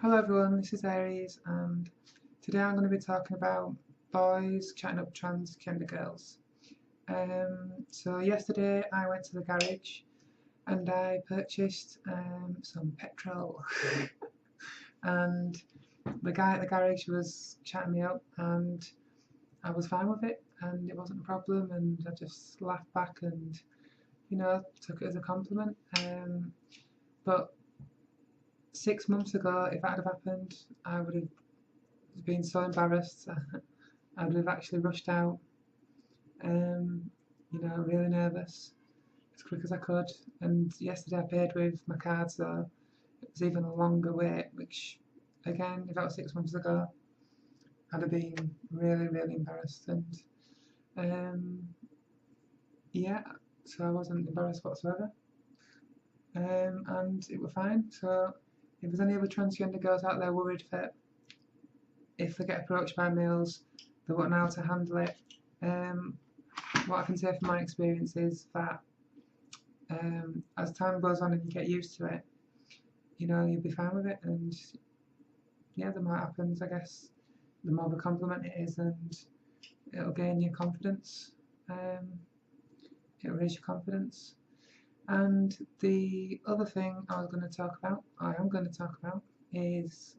Hello everyone, this is Aries and today I'm going to be talking about boys chatting up transgender girls. So yesterday I went to the garage and I purchased some petrol and the guy at the garage was chatting me up and I was fine with it and it wasn't a problem and I just laughed back and took it as a compliment. But 6 months ago, if that had happened, I would have been so embarrassed. I would have actually rushed out, really nervous, as quick as I could. And yesterday I paid with my card, so it was even a longer wait, which, again, if that was 6 months ago, I'd have been really, really embarrassed. And yeah, so I wasn't embarrassed whatsoever. And it was fine. So if there's any other transgender girls out there worried that if they get approached by males, they won't know how to handle it, what I can say from my experience is that as time goes on and you get used to it, you'll be fine with it. And yeah, the more it happens, I guess, the more of a compliment it is, and it'll gain your confidence. It'll raise your confidence. And the other thing I am going to talk about, is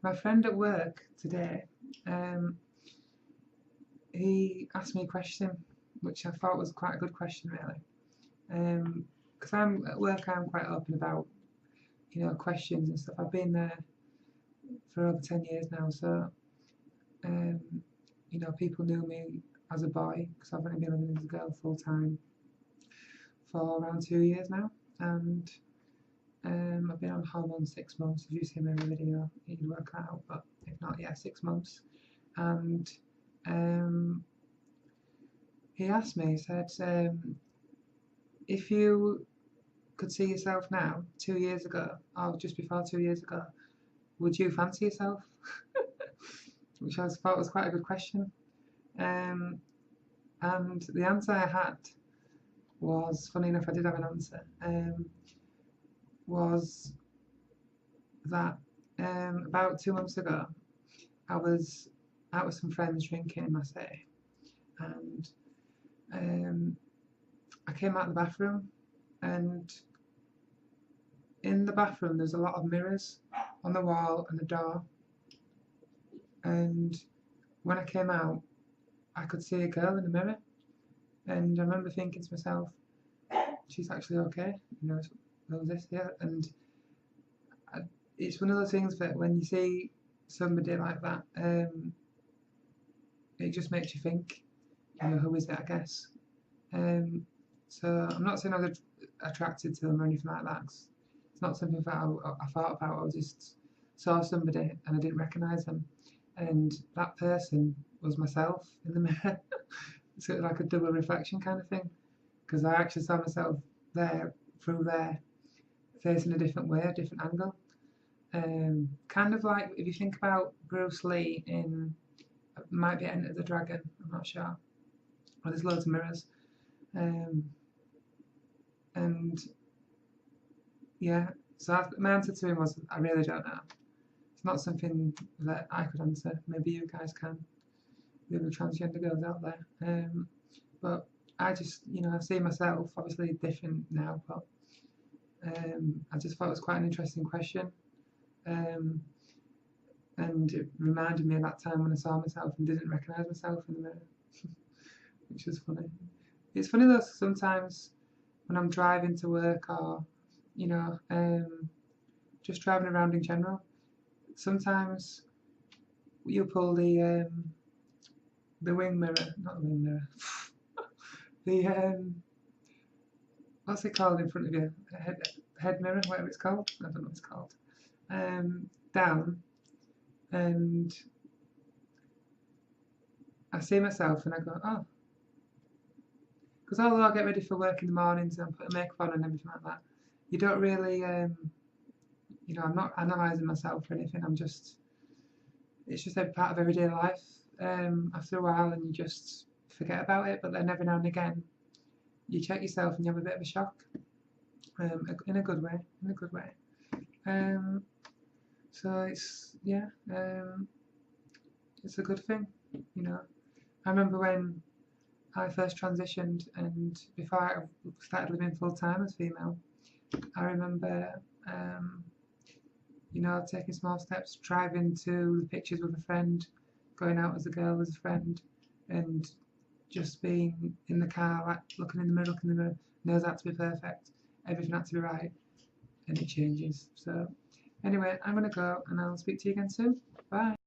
my friend at work today. He asked me a question, which I thought was quite a good question, really. Because I'm at work, I'm quite open about, questions and stuff. I've been there for over 10 years now, so people knew me as a boy because I've only been living as a girl full time for around 2 years now, and I've been on hormones 6 months. If you see my video, you'd work that out, but if not, yeah, 6 months. And he asked me, he said, if you could see yourself now, 2 years ago, or just before 2 years ago, would you fancy yourself? Which I thought was quite a good question. And the answer I had was, funny enough, I did have an answer, was that about 2 months ago, I was out with some friends drinking in my city, and I came out of the bathroom, and in the bathroom there's a lot of mirrors on the wall and the door, and when I came out I could see a girl in the mirror, and I remember thinking to myself, she's actually okay, all this, yeah. And it's one of those things that when you see somebody like that, it just makes you think, who is it, I guess. So I'm not saying I was attracted to them or anything like that. It's not something that I thought about. I just saw somebody and I didn't recognise them, and that person was myself in the mirror. So it was like a double reflection kind of thing, because I actually saw myself there, through there, facing a different way, a different angle. Kind of like if you think about Bruce Lee in, might be Enter the Dragon, I'm not sure. Well, there's loads of mirrors. And yeah, so my answer to him was, I really don't know. It's not something that I could answer. Maybe you guys can, the other transgender girls out there. But I just, I see myself obviously different now, but I just thought it was quite an interesting question. And it reminded me of that time when I saw myself and didn't recognise myself in the mirror, which was funny. It's funny though, sometimes when I'm driving to work or, just driving around in general, sometimes you pull the wing mirror, not the wing mirror, the what's it called in front of you? Head mirror, whatever it's called. I don't know what it's called. Down, and I see myself and I go, oh. Because although I get ready for work in the mornings and put makeup on and everything like that, you don't really, I'm not analysing myself or anything. It's just a part of everyday life after a while, and you just forget about it. But then every now and again, you check yourself and you have a bit of a shock, in a good way. So it's, yeah, it's a good thing, you know. I remember when I first transitioned and before I started living full time as female, I remember, you know, taking small steps, driving to the pictures with a friend, going out as a girl with a friend, and just being in the car, like looking in the mirror, nails had to be perfect, everything had to be right, and it changes. So, anyway, I'm gonna go and I'll speak to you again soon. Bye.